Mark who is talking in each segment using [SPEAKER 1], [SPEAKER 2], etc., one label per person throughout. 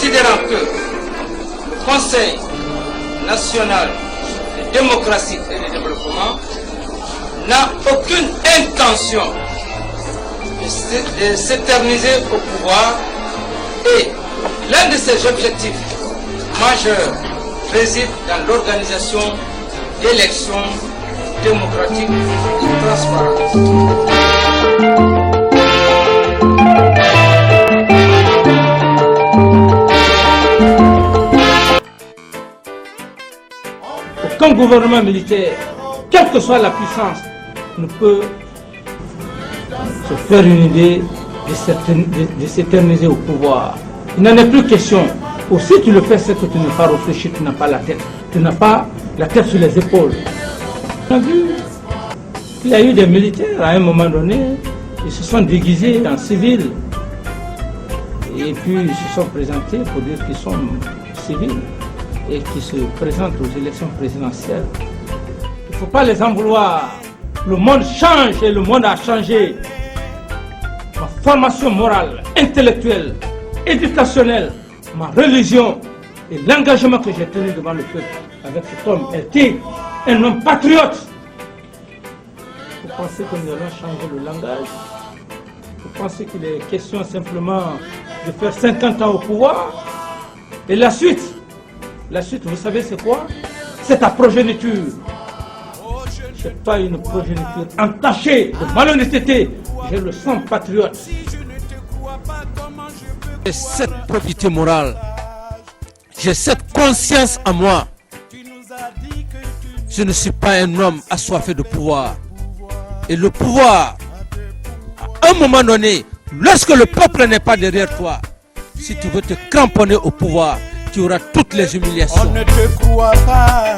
[SPEAKER 1] considérant que le Conseil national de démocratie et de développement n'a aucune intention de s'éterniser au pouvoir et l'un de ses objectifs majeurs réside dans l'organisation d'élections démocratiques et transparentes. Aucun gouvernement militaire, quelle que soit la puissance, ne peut se faire une idée de s'éterniser au pouvoir. Il n'en est plus question. Aussi tu le fais, c'est que tu n'as pas réfléchi, tu n'as pas la tête. Tu n'as pas la tête sur les épaules. On a vu qu'il y a eu des militaires, à un moment donné, ils se sont déguisés en civils. Et puis ils se sont présentés pour dire qu'ils sont civils et qui se présentent aux élections présidentielles. Il ne faut pas les en vouloir. Le monde change et le monde a changé. Ma formation morale, intellectuelle, éducationnelle, ma religion et l'engagement que j'ai tenu devant le peuple avec cet homme était un homme patriote. Vous pensez que nous allons changer le langage? Vous pensez qu'il est question simplement de faire 50 ans au pouvoir? Et la suite, vous savez c'est quoi? C'est ta progéniture. C'est pas une progéniture entachée de malhonnêteté. J'ai le sang patriote. J'ai cette probité morale. J'ai cette conscience en moi. Je ne suis pas un homme assoiffé de pouvoir. Et le pouvoir, à un moment donné, lorsque le peuple n'est pas derrière toi, si tu veux te cramponner au pouvoir, tu auras toutes les humiliations. On ne te croit pas.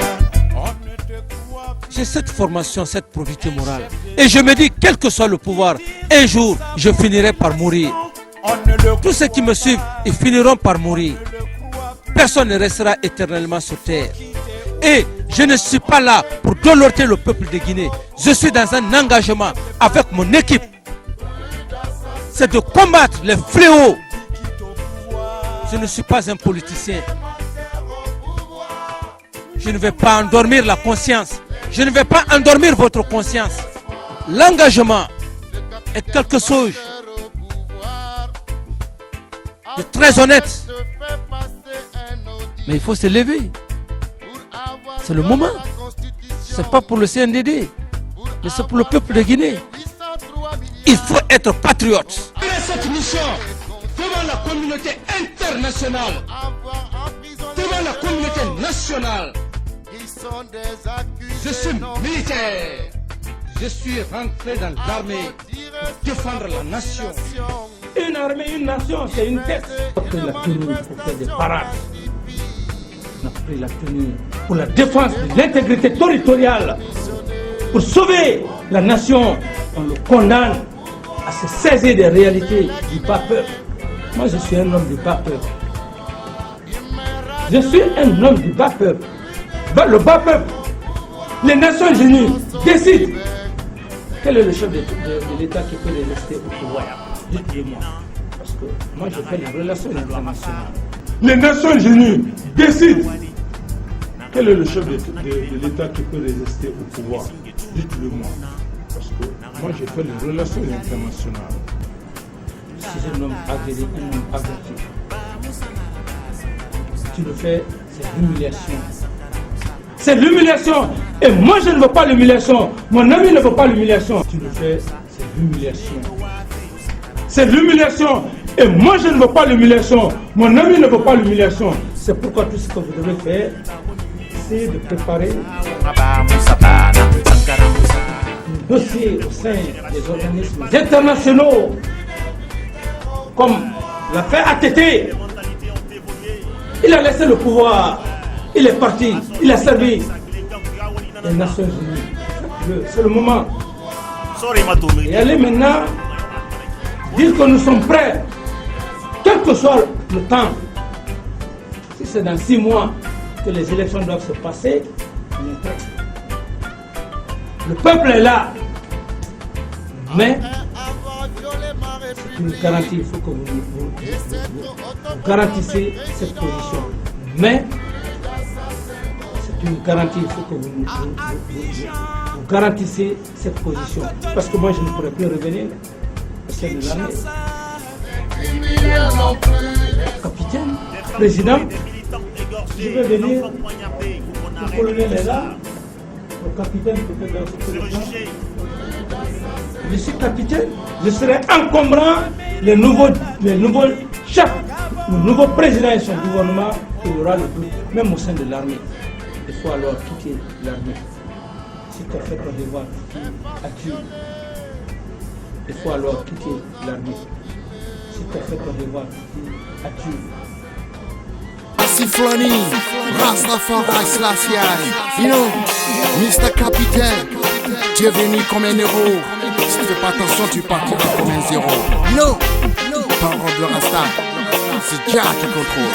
[SPEAKER 1] J'ai cette formation, cette probité morale. Et je me dis, quel que soit le pouvoir, un jour, je finirai par mourir. Tous ceux qui me suivent, ils finiront par mourir. Personne ne restera éternellement sur terre. Et je ne suis pas là pour dolorter le peuple de Guinée. Je suis dans un engagement avec mon équipe. C'est de combattre les fléaux. Je ne suis pas un politicien. Je ne vais pas endormir la conscience. Je ne vais pas endormir votre conscience. L'engagement est quelque chose de très honnête. Mais il faut se lever. C'est le moment. Ce n'est pas pour le CNDD, mais c'est pour le peuple de Guinée. Il faut être patriote. Cette mission devant la communauté internationale, devant la communauté nationale. Je suis militaire. Je suis rentré dans l'armée pour défendre la nation. Une armée, une nation, c'est une tête. On a pris la tenue pour faire des parades. On a pris la tenue pour la défense de l'intégrité territoriale. Pour sauver la nation, on le condamne à se saisir des réalités du bas peuple. Moi, je suis un homme du bas peuple. Je suis un homme du bas peuple. Le bas peuple, les Nations Unies décident. Quel est le chef de l'État qui peut les rester au pouvoir? Dites-le-moi. Parce que moi, je fais les relations internationales. Les Nations Unies décident. Quel est le chef de l'État qui peut les rester au pouvoir? Dites-le-moi. Parce que moi, je fais les relations internationales. Si un homme aguerri, un homme averti, tu le fais, c'est l'humiliation. C'est l'humiliation. Et moi, je ne veux pas l'humiliation. Mon ami ne veut pas l'humiliation. Tu le fais, c'est l'humiliation. C'est l'humiliation. Et moi, je ne veux pas l'humiliation. Mon ami ne veut pas l'humiliation. C'est pourquoi tout ce que vous devez faire, c'est de préparer un dossier au sein des organismes internationaux, comme l'a fait ATT. Il a laissé le pouvoir. Il est parti, il a servi les Nations Unies. C'est le moment. Et allez maintenant dire que nous sommes prêts, quel que soit le temps. Si c'est dans 6 mois que les élections doivent se passer, on est prêts. Le peuple est là. Mais c'est une garantie, il faut que vous garantissez cette position. Mais c'est une garantie, il faut que vous garantissez cette position. Parce que moi, je ne pourrais plus revenir au sein de l'armée. Capitaine, président, je vais venir, le colonel est là, le capitaine peut-être dans ce plan. Je suis capitaine, je serai encombrant les nouveaux chefs, le nouveau président et son gouvernement, il y aura le doute, même au sein de l'armée. Il faut alors quitter l'armée. Si tu as fait ton devoir, as-tu. Il faut alors quitter l'armée. Si tu as fait ton devoir, as-tu.
[SPEAKER 2] Sifloni, Rastafari Slash, you know, Mr. Capitaine, tu es venu comme un héros. Si tu fais pas attention, tu partiras comme un zéro. Non, parole de Rasta, c'est Jah qui contrôle.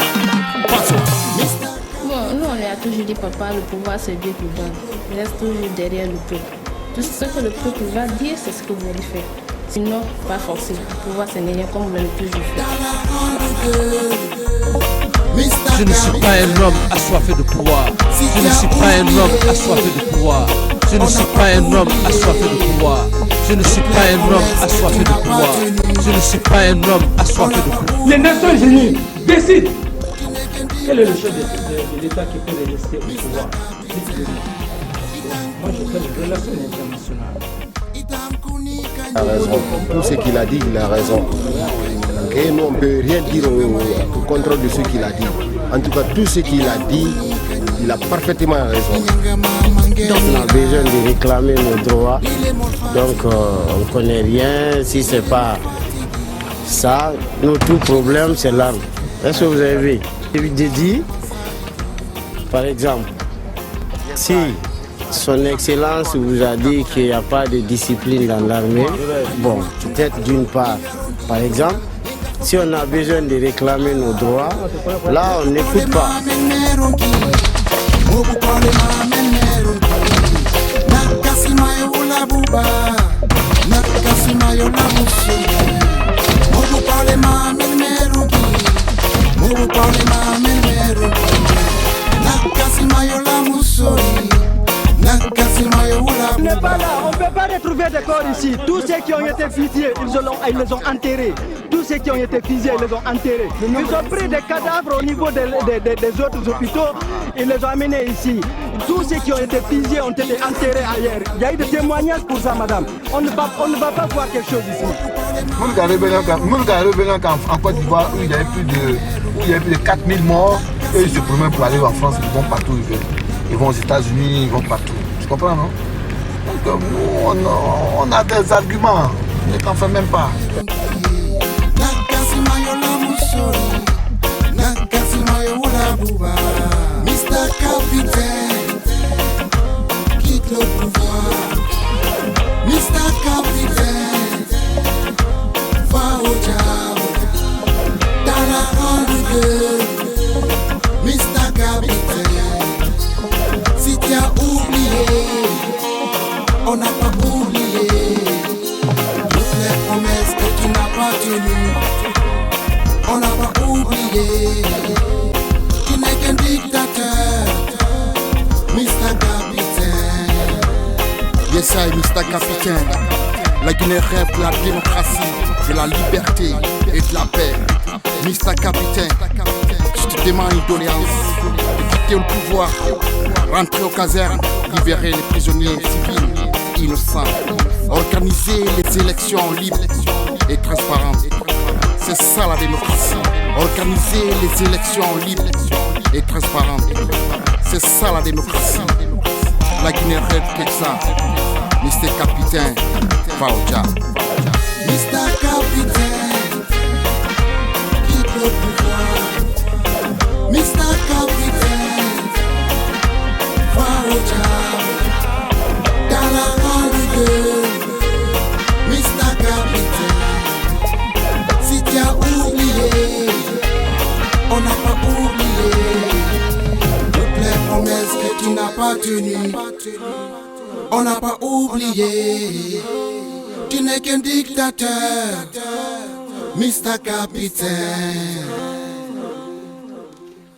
[SPEAKER 2] Passe.
[SPEAKER 3] Bon, nous on a toujours dit papa, le pouvoir c'est Dieu qui donne. Il reste toujours derrière le peuple. Tout ce que le peuple va dire, c'est ce que vous allez faire. Sinon, pas forcément. Le pouvoir c'est rien comme vous l'avez toujours fait.
[SPEAKER 4] Je ne suis pas un homme assoiffé de pouvoir. Je ne suis pas un homme assoiffé de pouvoir. Je ne suis pas un homme assoiffé de pouvoir. Je ne suis pas un homme assoiffé de pouvoir. Je ne suis pas un homme assoiffé de pouvoir.
[SPEAKER 1] Les Nations Unies décident quel est le chef de l'État qui peut rester au pouvoir. Moi je fais des relations internationales.
[SPEAKER 5] Il a raison. Tout ce qu'il a dit, il a raison. Et nous, on ne peut rien dire au contrôle de ce qu'il a dit. En tout cas, tout ce qu'il a dit, il a parfaitement raison. On a besoin de réclamer nos droits. Donc, on ne connaît rien. Si ce n'est pas ça, notre problème, c'est l'arme. Est-ce que vous avez vu? Il dit, par exemple, si son Excellence vous a dit qu'il n'y a pas de discipline dans l'armée, bon, peut-être d'une part, par exemple, si on a besoin de réclamer nos droits, là on n'écoute pas.
[SPEAKER 6] On n'est pas là, on ne peut pas retrouver des corps ici. Tous ceux qui ont été fusillés, ils les ont enterrés. Tous ceux qui ont été fusillés, ils les ont enterrés. Ils ont pris des cadavres au niveau des autres hôpitaux, ils les ont amenés ici. Tous ceux qui ont été fusillés ont été enterrés ailleurs. Il y a eu des témoignages pour ça, madame. On ne va pas voir quelque chose ici.
[SPEAKER 7] En Côte d'Ivoire, où il y avait plus de 4000 morts, eux ils se promènent pour aller en France, ils vont partout où ils veulent. Ils vont aux États-Unis, ils vont partout. Tu comprends, non? Donc nous, on a des arguments, mais t'en fais même pas.
[SPEAKER 2] Mr. Capitaine, quitte le pouvoir. Mr. Capitaine, va au diable. Dans la grande gueule, Mr. Capitaine, si tu as oublié, on n'a pas oublié toutes les promesses que tu n'as pas tenues. On n'a pas oublié. Tu n'es qu'un dictateur, Mr. Capitaine. Yes, I, Mr. Capitaine. La Guinée rêve de la démocratie, de la liberté et de la paix. Mr. Capitaine, je te demande une doléance. Quitter le pouvoir, rentrer aux casernes, libérer les prisonniers civils innocents, organiser les élections libres et transparentes. C'est ça la démocratie. Organiser les élections libres et transparentes. C'est ça la démocratie. La Guinée rêve que ça. Mr. Capitaine, va au diable. Mr. Capitaine, quitte le pouvoir. Mr. Capitaine, va au diable. Dans la grande gueule, Mr. Capitaine. Si tu as oublié, on n'a pas oublié toutes les promesses que tu n'as pas tenues. On n'a pas oublié, tu n'es qu'un dictateur, Mr. Capitaine.